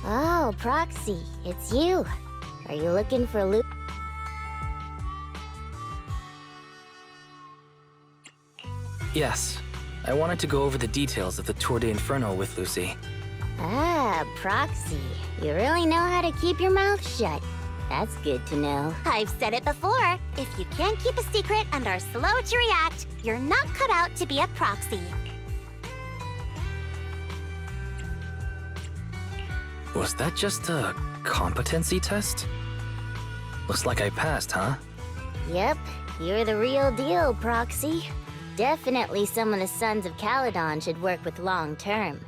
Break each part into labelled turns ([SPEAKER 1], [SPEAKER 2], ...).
[SPEAKER 1] Oh, Proxy, it's you. Are you looking for loot?
[SPEAKER 2] Yes. I wanted to go over the details of the Tour de Inferno with Lucy.
[SPEAKER 1] Ah, Proxy. You really know how to keep your mouth shut. That's good to know.
[SPEAKER 3] I've said it before. If you can't keep a secret and are slow to react, you're not cut out to be a proxy.
[SPEAKER 2] Was that just a competency test? Looks like I passed, huh?
[SPEAKER 1] Yep, you're the real deal, Proxy. Definitely some of the Sons of Caledon should work with long-term.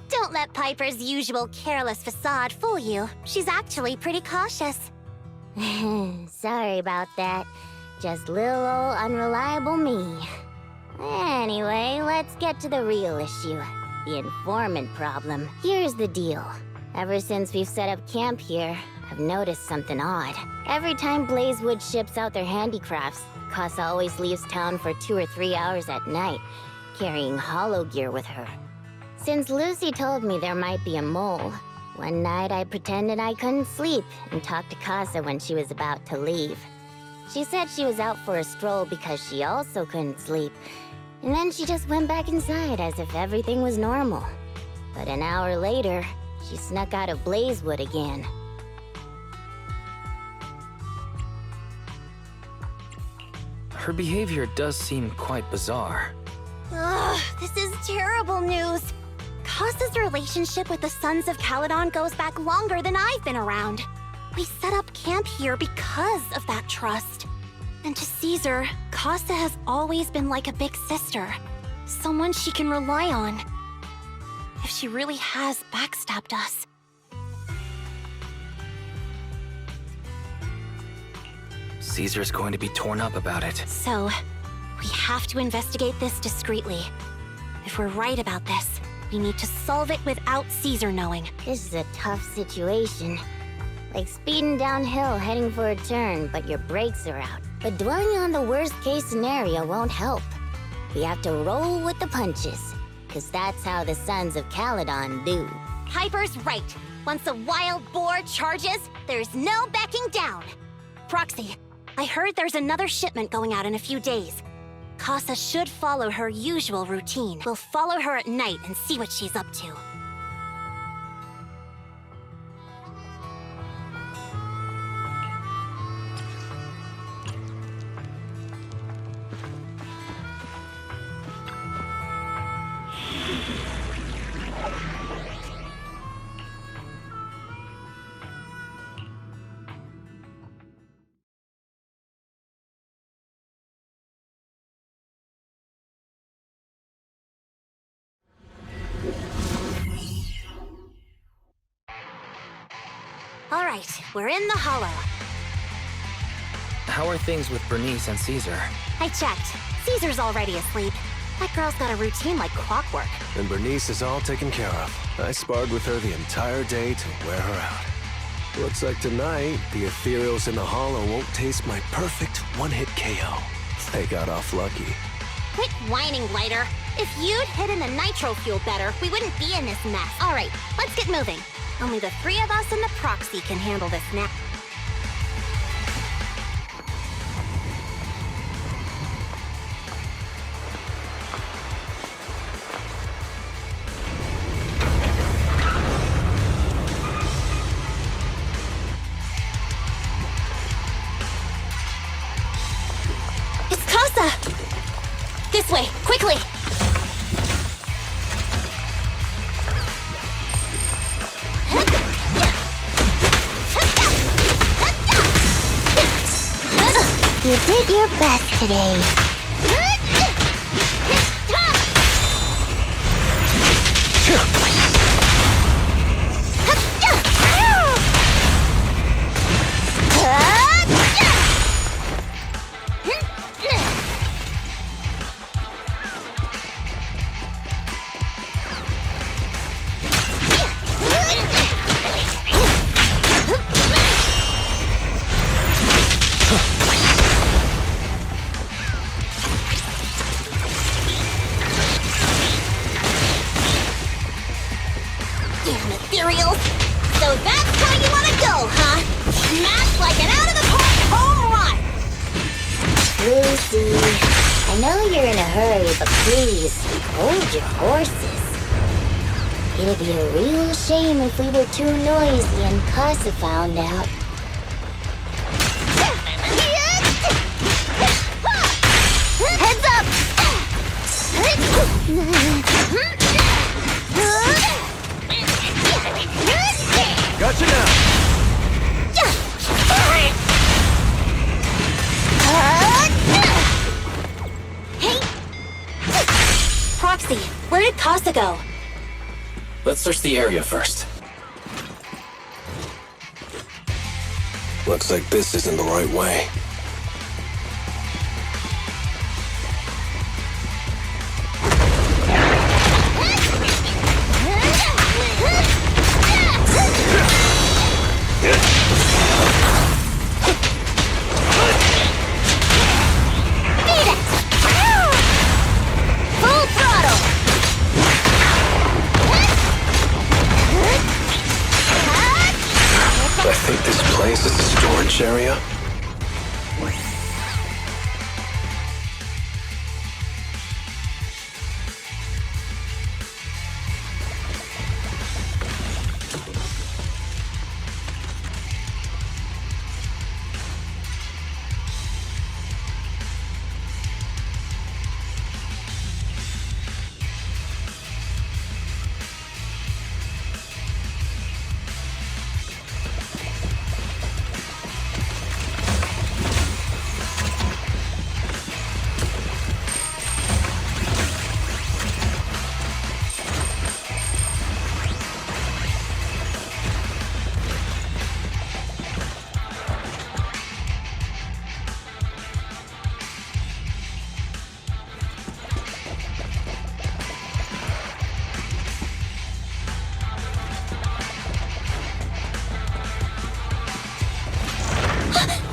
[SPEAKER 3] Don't let Piper's usual careless facade fool you. She's actually pretty cautious.
[SPEAKER 1] Sorry about that. Just little old unreliable me. Anyway, let's get to the real issue. The informant problem. Here's the deal. Ever since we've set up camp here, I've noticed something odd. Every time Blazewood ships out their handicrafts, Casa always leaves town for 2 or 3 hours at night, carrying hollow gear with her. Since Lucy told me there might be a mole, one night I pretended I couldn't sleep and talked to Casa when she was about to leave. She said she was out for a stroll because she also couldn't sleep, and then she just went back inside as if everything was normal. But an hour later, she snuck out of Blazewood again.
[SPEAKER 2] Her behavior does seem quite bizarre.
[SPEAKER 3] Ugh, this is terrible news. Casa's relationship with the Sons of Caledon goes back longer than I've been around. We set up camp here because of that trust. And to Caesar, Casa has always been like a big sister. Someone she can rely on. If she really has backstabbed us.
[SPEAKER 2] Caesar's going to be torn up about it.
[SPEAKER 3] So, we have to investigate this discreetly. If we're right about this, we need to solve it without Caesar knowing.
[SPEAKER 1] This is a tough situation. Like speeding downhill heading for a turn, but your brakes are out. But dwelling on the worst-case scenario won't help. We have to roll with the punches, because that's how the Sons of Caledon do.
[SPEAKER 3] Piper's right. Once a wild boar charges, there's no backing down. Proxy, I heard there's another shipment going out in a few days. Casa should follow her usual routine. We'll follow her at night and see what she's up to. All right, we're in the hollow.
[SPEAKER 2] How are things with Bernice and Caesar?
[SPEAKER 3] I checked. Caesar's already asleep. That girl's got a routine like clockwork.
[SPEAKER 4] And Bernice is all taken care of. I sparred with her the entire day to wear her out. Looks like tonight, the ethereals in the hollow won't taste my perfect one-hit KO. They got off lucky.
[SPEAKER 3] Quit whining, Lighter. If you'd hidden the nitro fuel better, we wouldn't be in this mess. All right, let's get moving. Only the 3 of us and the proxy can handle this now. This way, quickly!
[SPEAKER 1] You did your best today.
[SPEAKER 3] Damn ethereals! So that's how you wanna go, huh? Smash like an out-of-the-park home run!
[SPEAKER 1] Lucy, I know you're in a hurry, but please, hold your horses. It'd be a real shame if we were too noisy and Casa found out.
[SPEAKER 3] Heads up!
[SPEAKER 4] Gotcha now.
[SPEAKER 3] Hey! Proxy, where did Casa go?
[SPEAKER 2] Let's search the area first.
[SPEAKER 4] Looks like this isn't the right way.
[SPEAKER 3] Full throttle!
[SPEAKER 4] I think this place is a storage area.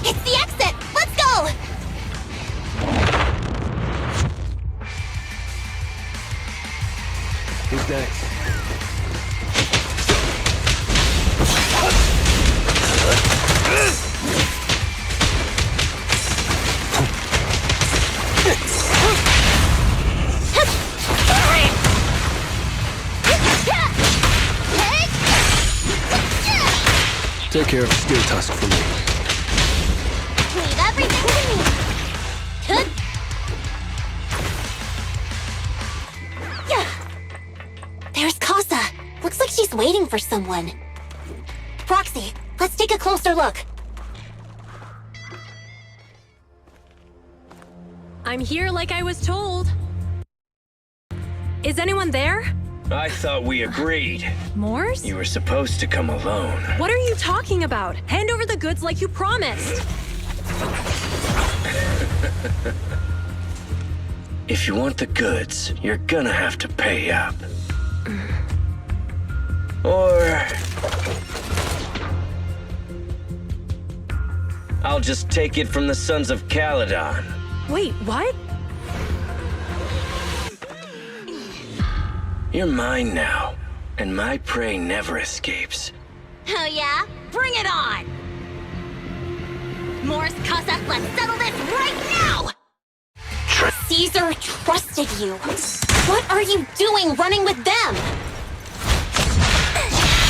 [SPEAKER 3] It's the exit! Let's go!
[SPEAKER 4] Who's next? Take care of Steel Tusk for me.
[SPEAKER 3] Leave everything to me! There's Casa. Looks like she's waiting for someone. Proxy, let's take a closer look.
[SPEAKER 5] I'm here like I was told. Is anyone there?
[SPEAKER 6] I thought we agreed.
[SPEAKER 5] Morse?
[SPEAKER 6] You were supposed to come alone.
[SPEAKER 5] What are you talking about? Hand over the goods like you promised.
[SPEAKER 6] If you want the goods, you're gonna have to pay up. Or... I'll just take it from the Sons of Caledon.
[SPEAKER 5] Wait, what?
[SPEAKER 6] You're mine now, and my prey never escapes.
[SPEAKER 3] Oh yeah? Bring it on! Morse, Casa, let's settle this right now! Caesar trusted you. What are you doing running with them?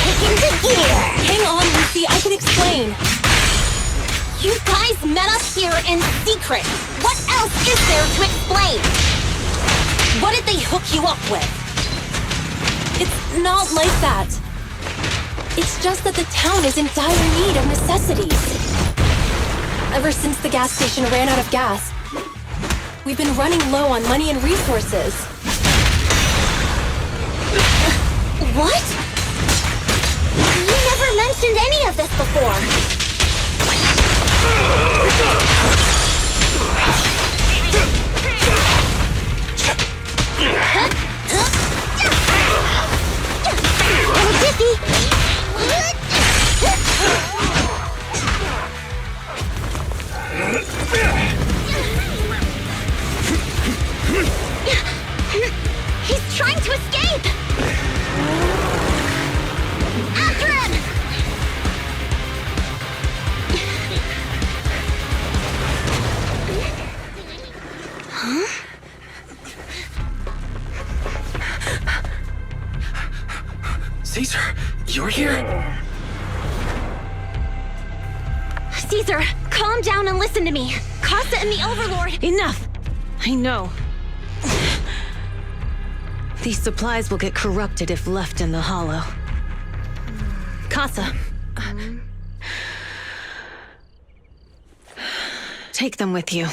[SPEAKER 1] Kick into gear!
[SPEAKER 5] Hang on, Lucy, I can explain.
[SPEAKER 3] You guys met us here in secret. What else is there to explain?
[SPEAKER 5] they hook you up with. It's not like that. It's just that the town is in dire need of necessities. Ever since the gas station ran out of gas, we've been running low on money and resources.
[SPEAKER 3] What? You never mentioned any of this before. Little dizzy. He's trying to escape! After him!
[SPEAKER 2] Caesar, you're here?
[SPEAKER 3] Caesar, calm down and listen to me. Casa and the Overlord.
[SPEAKER 5] Enough! I know. These supplies will get corrupted if left in the hollow. Casa. Take them with you.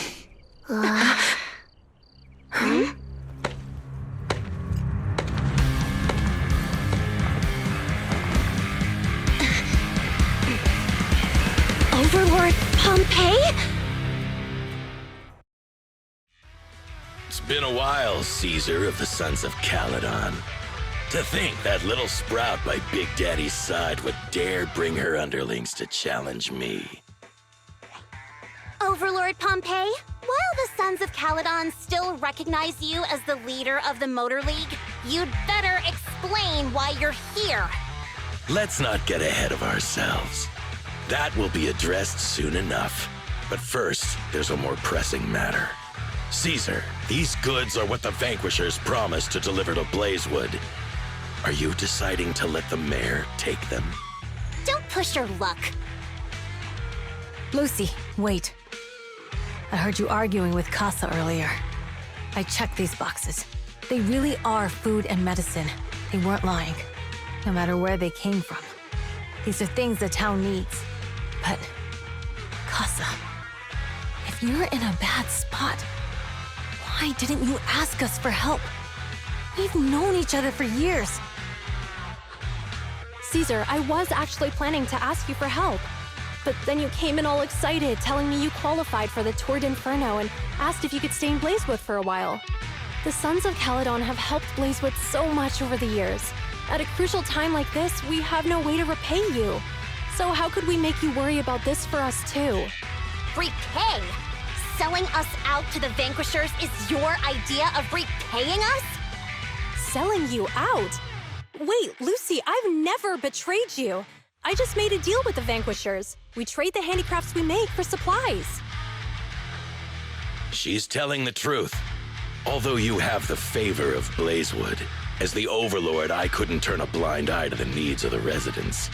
[SPEAKER 3] Overlord Pompeii?
[SPEAKER 6] It's been a while, Caesar of the Sons of Caledon. To think that little sprout by Big Daddy's side would dare bring her underlings to challenge me.
[SPEAKER 3] Overlord Pompeii, while the Sons of Caledon still recognize you as the leader of the Motor League, you'd better explain why you're here.
[SPEAKER 6] Let's not get ahead of ourselves. That will be addressed soon enough. But first, there's a more pressing matter. Caesar, these goods are what the Vanquishers promised to deliver to Blazewood. Are you deciding to let the mayor take them?
[SPEAKER 3] Don't push your luck.
[SPEAKER 5] Lucy, wait. I heard you arguing with Casa earlier. I checked these boxes. They really are food and medicine. They weren't lying, no matter where they came from. These are things the town needs. But, Casa, if you're in a bad spot, why didn't you ask us for help? We've known each other for years.
[SPEAKER 7] Caesar, I was actually planning to ask you for help. But then you came in all excited, telling me you qualified for the Tour d'Inferno and asked if you could stay in Blazewood for a while. The Sons of Caledon have helped Blazewood so much over the years. At a crucial time like this, we have no way to repay you. So how could we make you worry about this for us too?
[SPEAKER 3] Repay? Selling us out to the Vanquishers is your idea of repaying us?
[SPEAKER 7] Selling you out? Wait, Lucy, I've never betrayed you. I just made a deal with the Vanquishers. We trade the handicrafts we make for supplies.
[SPEAKER 6] She's telling the truth. Although you have the favor of Blazewood, as the Overlord, I couldn't turn a blind eye to the needs of the residents.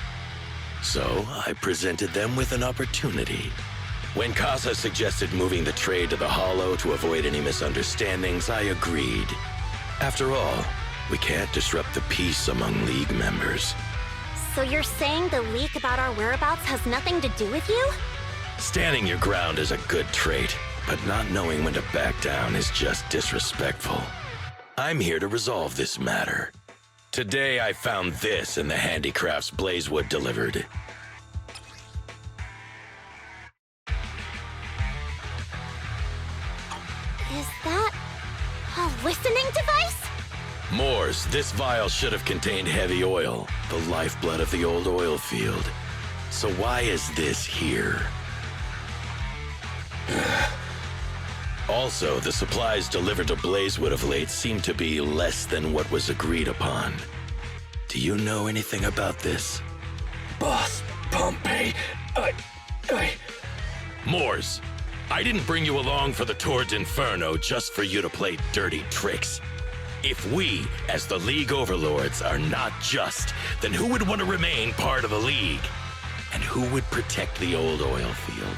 [SPEAKER 6] So I presented them with an opportunity. When Casa suggested moving the trade to the Hollow to avoid any misunderstandings, I agreed. After all, we can't disrupt the peace among League members.
[SPEAKER 3] So you're saying the leak about our whereabouts has nothing to do with you?
[SPEAKER 6] Standing your ground is a good trait, but not knowing when to back down is just disrespectful. I'm here to resolve this matter. Today I found this in the handicrafts Blazewood delivered.
[SPEAKER 3] Is that a listening device?
[SPEAKER 6] Moors, this vial should have contained heavy oil, the lifeblood of the old oil field. So why is this here? Also, the supplies delivered to Blazewood of late seem to be less than what was agreed upon. Do you know anything about this?
[SPEAKER 2] Boss, Pompeii,
[SPEAKER 6] Moors, I didn't bring you along for the Tour d'Inferno just for you to play dirty tricks. If we, as the League Overlords, are not just, then who would want to remain part of the League? And who would protect the old oil field?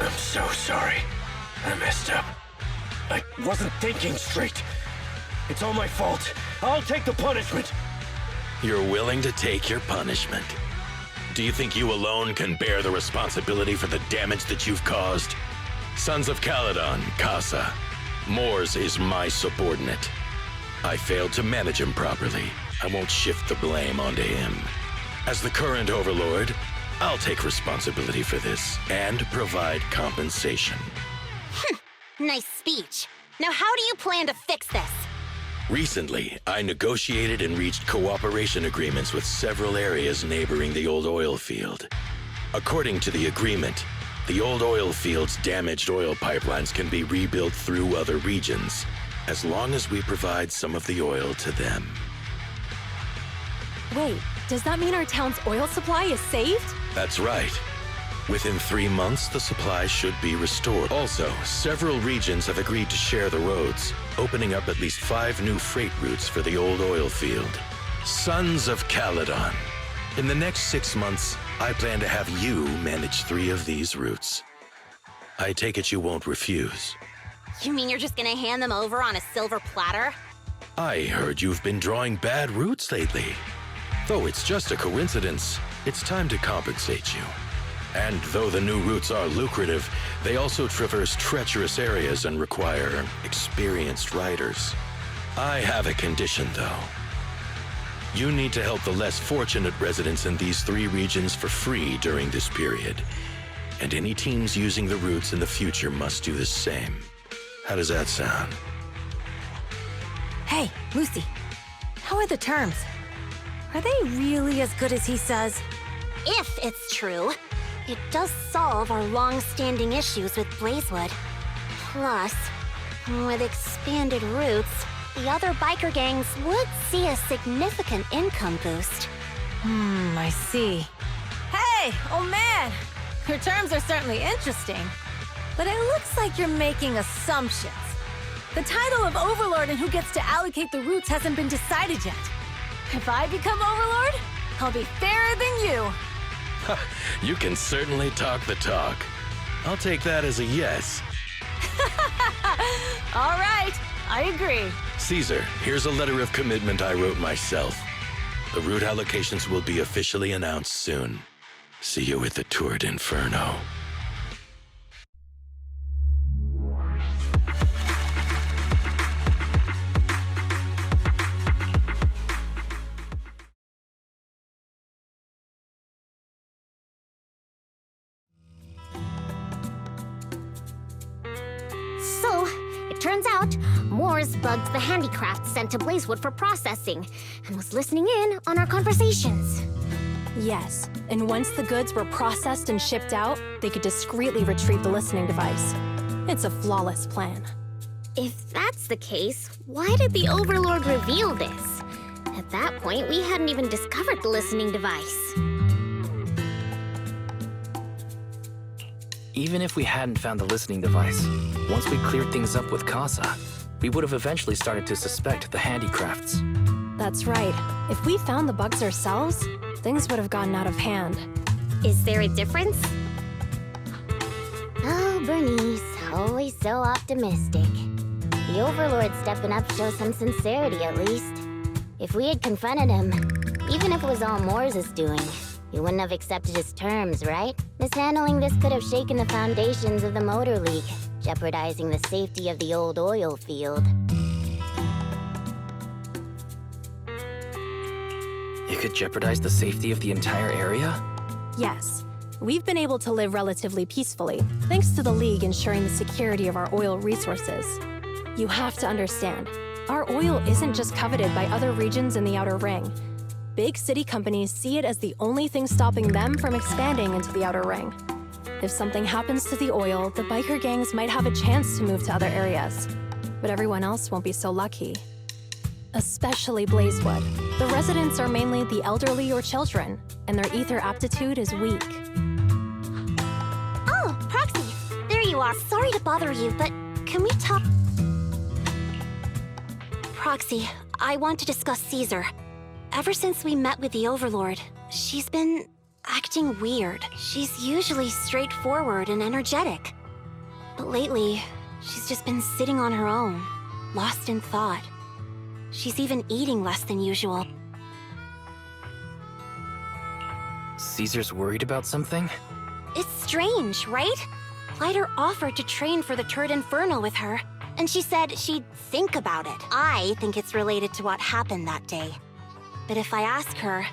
[SPEAKER 2] I'm so sorry. I messed up. I wasn't thinking straight.
[SPEAKER 4] It's all my fault. I'll take the punishment.
[SPEAKER 6] You're willing to take your punishment. Do you think you alone can bear the responsibility for the damage that you've caused? Sons of Caledon, Casa. Mors is my subordinate. I failed to manage him properly. I won't shift the blame onto him. As the current overlord, I'll take responsibility for this and provide compensation.
[SPEAKER 3] Nice speech. Now how do you plan to fix this?
[SPEAKER 6] Recently, I negotiated and reached cooperation agreements with several areas neighboring the old oil field. According to the agreement, the old oil field's damaged oil pipelines can be rebuilt through other regions, as long as we provide some of the oil to them.
[SPEAKER 7] Wait, does that mean our town's oil supply is saved?
[SPEAKER 6] That's right. Within 3 months, the supply should be restored. Also, several regions have agreed to share the roads, opening up at least 5 new freight routes for the old oil field. Sons of Caledon. In the next 6 months, I plan to have you manage 3 of these routes. I take it you won't refuse.
[SPEAKER 3] You mean you're just gonna hand them over on a silver platter?
[SPEAKER 6] I heard you've been drawing bad routes lately. Though it's just a coincidence, it's time to compensate you. And though the new routes are lucrative, they also traverse treacherous areas and require experienced riders. I have a condition, though. You need to help the less fortunate residents in these 3 regions for free during this period. And any teams using the routes in the future must do the same. How does that sound?
[SPEAKER 5] Hey, Lucy. How are the terms? Are they really as good as he says?
[SPEAKER 3] If it's true, it does solve our long-standing issues with Blazewood. Plus, with expanded routes, the other biker gangs would see a significant income boost.
[SPEAKER 5] I see. Hey, oh man! Your terms are certainly interesting. But it looks like you're making assumptions. The title of Overlord and who gets to allocate the routes hasn't been decided yet. If I become Overlord, I'll be fairer than you.
[SPEAKER 6] You can certainly talk the talk. I'll take that as a yes.
[SPEAKER 5] All right, I agree.
[SPEAKER 6] Caesar, here's a letter of commitment I wrote myself. The route allocations will be officially announced soon. See you at the Tour d'Inferno.
[SPEAKER 1] So, it turns out, Mors bugged the handicraft sent to Blazewood for processing, and was listening in on our conversations.
[SPEAKER 7] Yes, and once the goods were processed and shipped out, they could discreetly retrieve the listening device. It's a flawless plan.
[SPEAKER 1] If that's the case, why did the Overlord reveal this? At that point, we hadn't even discovered the listening device.
[SPEAKER 2] Even if we hadn't found the listening device, once we cleared things up with Casa, we would have eventually started to suspect the handicrafts.
[SPEAKER 7] That's right. If we found the bugs ourselves, things would have gotten out of hand.
[SPEAKER 1] Is there a difference? Oh, Bernice, always so optimistic. The Overlord stepping up shows some sincerity, at least. If we had confronted him, even if it was all Mors' doing, he wouldn't have accepted his terms, right? Mishandling this could have shaken the foundations of the Motor League, jeopardizing the safety of the old oil field.
[SPEAKER 2] It could jeopardize the safety of the entire area?
[SPEAKER 7] Yes. We've been able to live relatively peacefully, thanks to the League ensuring the security of our oil resources. You have to understand, our oil isn't just coveted by other regions in the Outer Ring. Big city companies see it as the only thing stopping them from expanding into the Outer Ring. If something happens to the oil, the biker gangs might have a chance to move to other areas. But everyone else won't be so lucky. Especially Blazewood. The residents are mainly the elderly or children, and their ether aptitude is weak.
[SPEAKER 3] Oh, Proxy, there you are. Sorry to bother you, but can we talk? Proxy, I want to discuss Caesar. Ever since we met with the Overlord, she's been acting weird. She's usually straightforward and energetic. But lately, she's just been sitting on her own, lost in thought. She's even eating less than usual.
[SPEAKER 2] Caesar's worried about something?
[SPEAKER 3] It's strange, right? Lighter offered to train for the Turd Inferno with her, and she said she'd think about it. I think it's related to what happened that day. But if I ask her,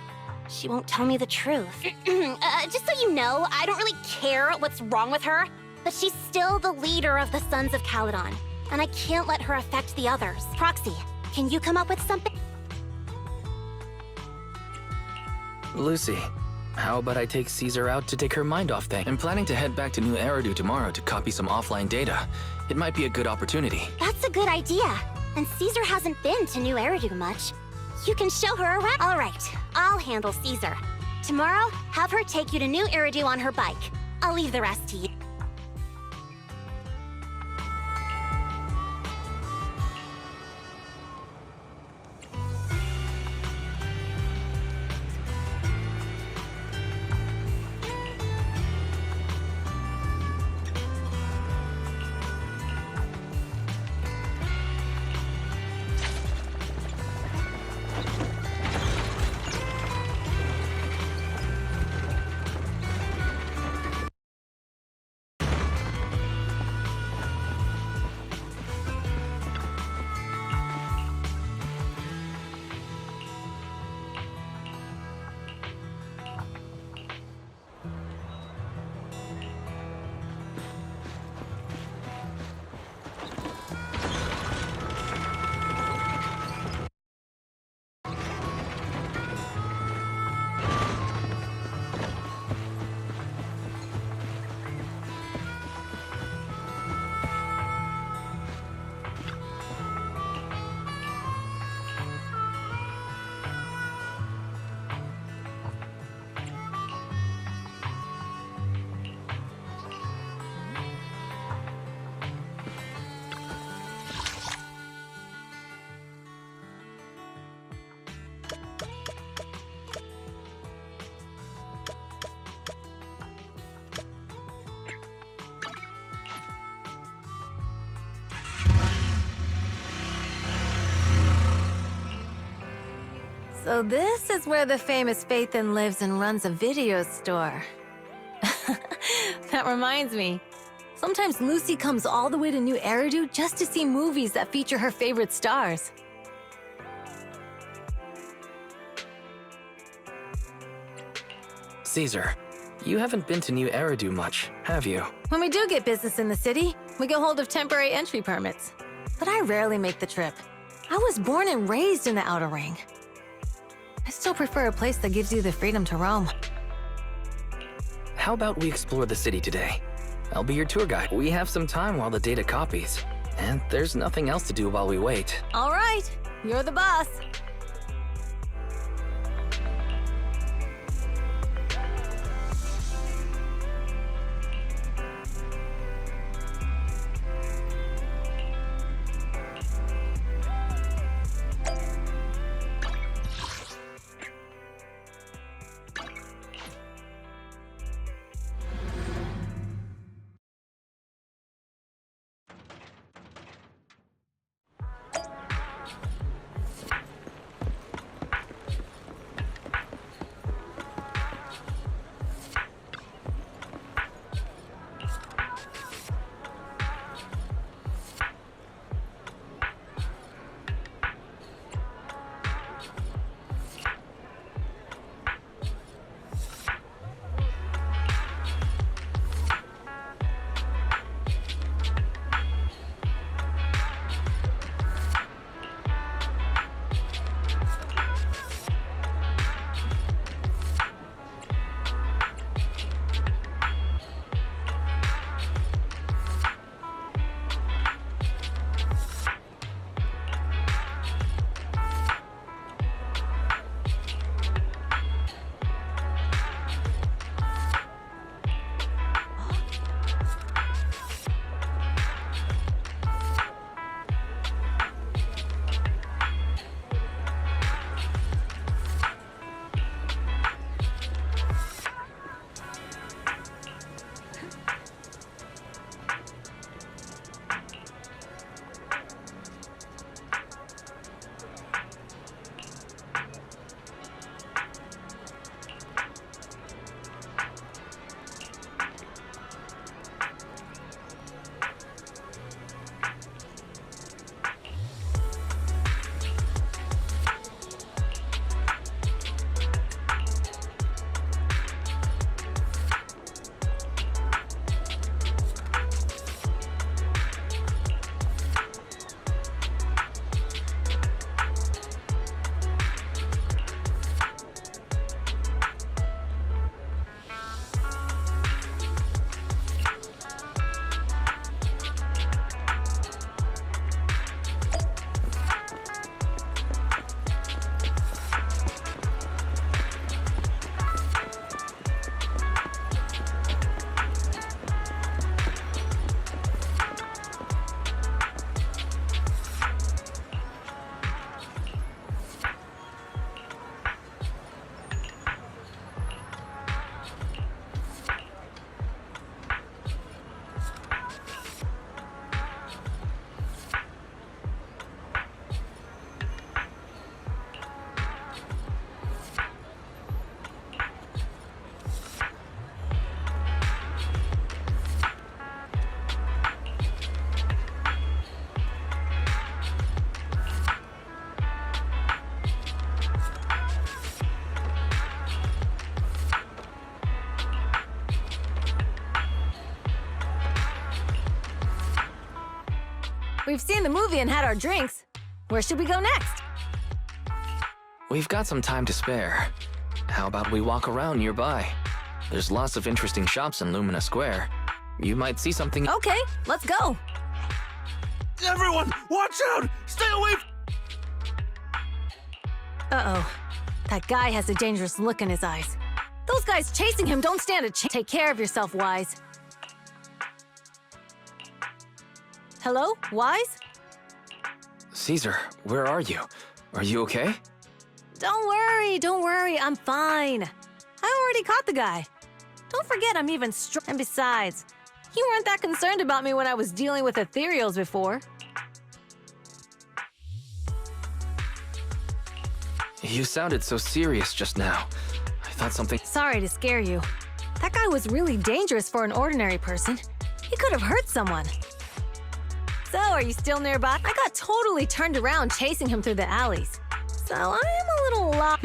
[SPEAKER 3] she won't tell me the truth. Just so you know, I don't really care what's wrong with her, but she's still the leader of the Sons of Caledon, and I can't let her affect the others. Proxy, can you come up with something?
[SPEAKER 2] Lucy, how about I take Caesar out to take her mind off things? I'm planning to head back to New Eridu tomorrow to copy some offline data. It might be a good opportunity.
[SPEAKER 3] That's a good idea. And Caesar hasn't been to New Eridu much. You can show her around. All right, I'll handle Caesar. Tomorrow, have her take you to New Eridu on her bike. I'll leave the rest to you.
[SPEAKER 5] So this is where the famous Phaethon lives and runs a video store. That reminds me. Sometimes Lucy comes all the way to New Eridu just to see movies that feature her favorite stars.
[SPEAKER 2] Caesar, you haven't been to New Eridu much, have you?
[SPEAKER 5] When we do get business in the city, we get hold of temporary entry permits. But I rarely make the trip. I was born and raised in the Outer Ring. I still prefer a place that gives you the freedom to roam.
[SPEAKER 2] How about we explore the city today? I'll be your tour guide. We have some time while the data copies. And there's nothing else to do while we wait.
[SPEAKER 5] All right, you're the boss. We've seen the movie and had our drinks. Where should we go next?
[SPEAKER 2] We've got some time to spare. How about we walk around nearby? There's lots of interesting shops in Lumina Square. You might see something.
[SPEAKER 5] Okay, let's go.
[SPEAKER 4] Everyone, watch out! Stay away!
[SPEAKER 5] Uh-oh. That guy has a dangerous look in his eyes. Those guys chasing him don't stand a chance. Take care of yourself, Wise. Hello, Wise?
[SPEAKER 2] Caesar, where are you? Are you okay?
[SPEAKER 5] Don't worry, I'm fine. I already caught the guy. Don't forget I'm even strong. And besides, you weren't that concerned about me when I was dealing with ethereals before.
[SPEAKER 2] You sounded so serious just now. I thought something.
[SPEAKER 5] Sorry to scare you. That guy was really dangerous for an ordinary person. He could have hurt someone. So, are you still nearby? I got totally turned around chasing him through the alleys. So, I am a little lost.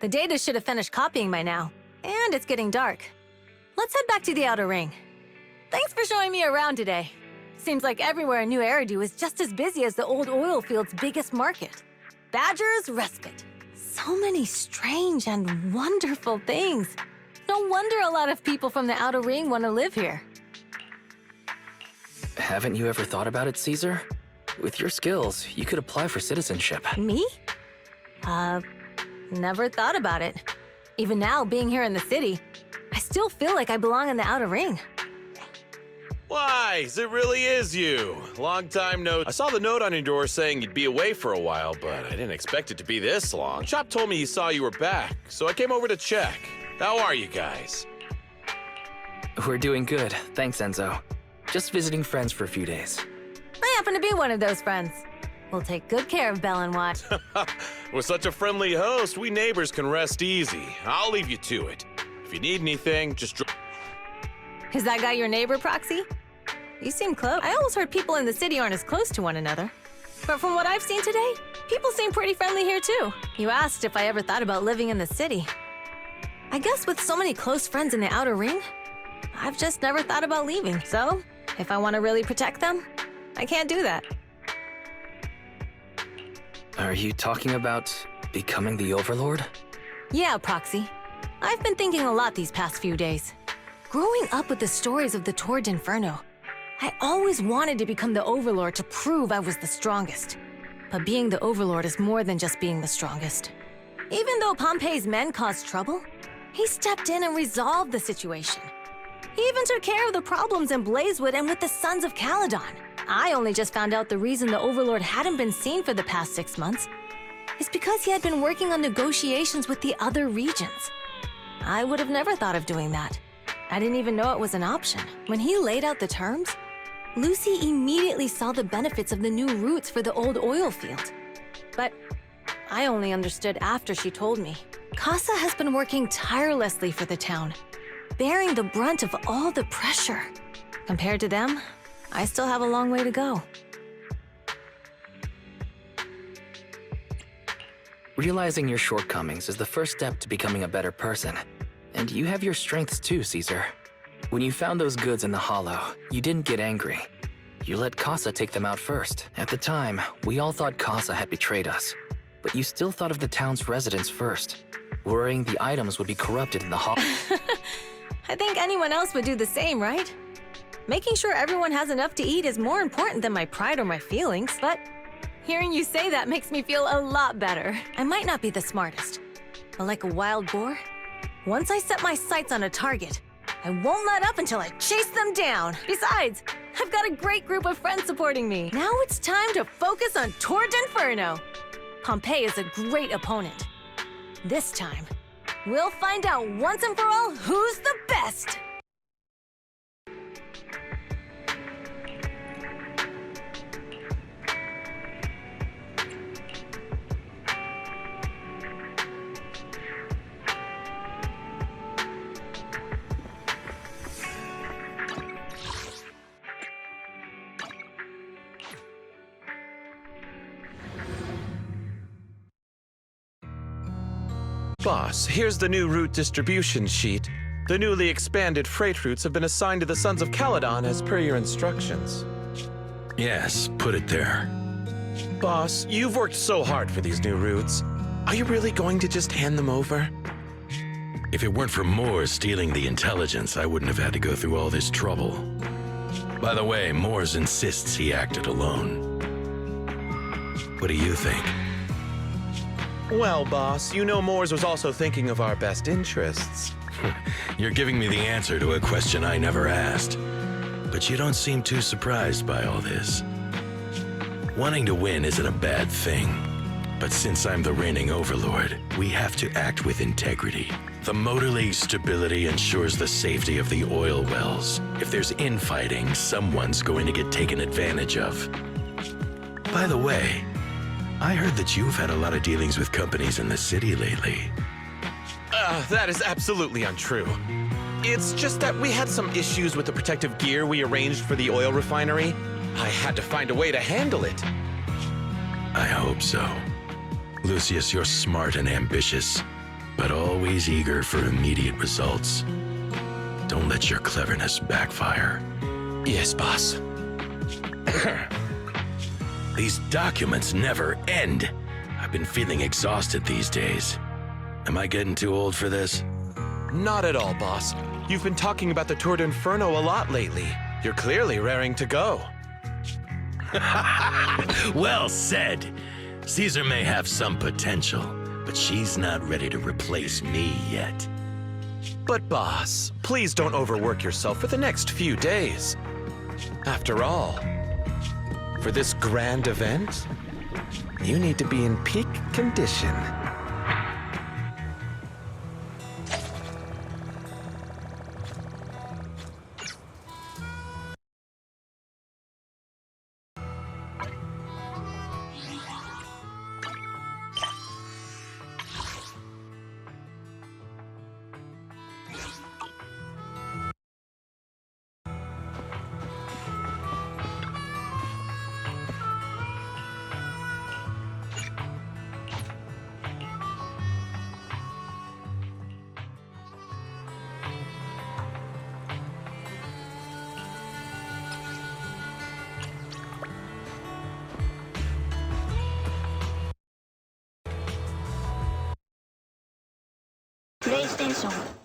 [SPEAKER 5] The data should have finished copying by now. And it's getting dark. Let's head back to the Outer Ring. Thanks for showing me around today. Seems like everywhere in New Eridu is just as busy as the old oil field's biggest market. Badger's Respite. So many strange and wonderful things. No wonder a lot of people from the Outer Ring want to live here.
[SPEAKER 2] Haven't you ever thought about it, Caesar? With your skills, you could apply for citizenship.
[SPEAKER 5] Me? Never thought about it. Even now, being here in the city, I still feel like I belong in the outer ring.
[SPEAKER 8] Wise, it really is you. Long time no. I saw the note on your door saying you'd be away for a while, but I didn't expect it to be this long. Chop told me he saw you were back, so I came over to check. How are you guys?
[SPEAKER 2] We're doing good, thanks, Enzo. Just visiting friends for a few days.
[SPEAKER 5] I happen to be one of those friends. We'll take good care of Belle and Watt.
[SPEAKER 8] With such a friendly host, we neighbors can rest easy. I'll leave you to it. If you need anything, just
[SPEAKER 5] Is that guy your neighbor, Proxy? You seem close. I always heard people in the city aren't as close to one another. But from what I've seen today, people seem pretty friendly here too. You asked if I ever thought about living in the city. I guess with so many close friends in the outer ring, I've just never thought about leaving. So, if I want to really protect them, I can't do that.
[SPEAKER 2] Are you talking about becoming the Overlord?
[SPEAKER 5] Yeah, Proxy. I've been thinking a lot these past few days. Growing up with the stories of the Tour d'Inferno, I always wanted to become the Overlord to prove I was the strongest. But being the Overlord is more than just being the strongest. Even though Pompey's men caused trouble, he stepped in and resolved the situation. He even took care of the problems in Blazewood and with the Sons of Caledon. I only just found out the reason the Overlord hadn't been seen for the past 6 months is because he had been working on negotiations with the other regions. I would have never thought of doing that. I didn't even know it was an option. When he laid out the terms, Lucy immediately saw the benefits of the new routes for the old oil field. But I only understood after she told me. Casa has been working tirelessly for the town, bearing the brunt of all the pressure. Compared to them, I still have a long way to go.
[SPEAKER 2] Realizing your shortcomings is the first step to becoming a better person. And you have your strengths too, Caesar. When you found those goods in the Hollow, you didn't get angry. You let Casa take them out first. At the time, we all thought Casa had betrayed us. But you still thought of the town's residents first, worrying the items would be corrupted in the Hollow.
[SPEAKER 5] I think anyone else would do the same, right? Making sure everyone has enough to eat is more important than my pride or my feelings, but hearing you say that makes me feel a lot better. I might not be the smartest, but like a wild boar, once I set my sights on a target, I won't let up until I chase them down. Besides, I've got a great group of friends supporting me. Now it's time to focus on Tour d'Inferno. Pompey is a great opponent. This time, we'll find out once and for all who's the best.
[SPEAKER 8] Boss, here's the new route distribution sheet. The newly expanded freight routes have been assigned to the Sons of Caledon as per your instructions.
[SPEAKER 6] Yes, put it there.
[SPEAKER 8] Boss, you've worked so hard for these new routes. Are you really going to just hand them over?
[SPEAKER 6] If it weren't for Moores stealing the intelligence, I wouldn't have had to go through all this trouble. By the way, Moores insists he acted alone. What do you think?
[SPEAKER 8] Well, boss, you know Moores was also thinking of our best interests.
[SPEAKER 6] You're giving me the answer to a question I never asked. But you don't seem too surprised by all this. Wanting to win isn't a bad thing. But since I'm the reigning overlord, we have to act with integrity. The Motor League's stability ensures the safety of the oil wells. If there's infighting, someone's going to get taken advantage of. By the way, I heard that you've had a lot of dealings with companies in the city lately.
[SPEAKER 8] That is absolutely untrue. It's just that we had some issues with the protective gear we arranged for the oil refinery. I had to find a way to handle it.
[SPEAKER 6] I hope so. Lucius, you're smart and ambitious, but always eager for immediate results. Don't let your cleverness backfire.
[SPEAKER 8] Yes, boss.
[SPEAKER 6] These documents never end. I've been feeling exhausted these days. Am I getting too old for this?
[SPEAKER 8] Not at all, boss. You've been talking about the Tour d'Inferno a lot lately. You're clearly raring to go.
[SPEAKER 6] Well said. Caesar may have some potential, but she's not ready to replace me yet.
[SPEAKER 8] But boss, please don't overwork yourself for the next few days. After all, for this grand event, you need to be in peak condition.
[SPEAKER 9] PlayStation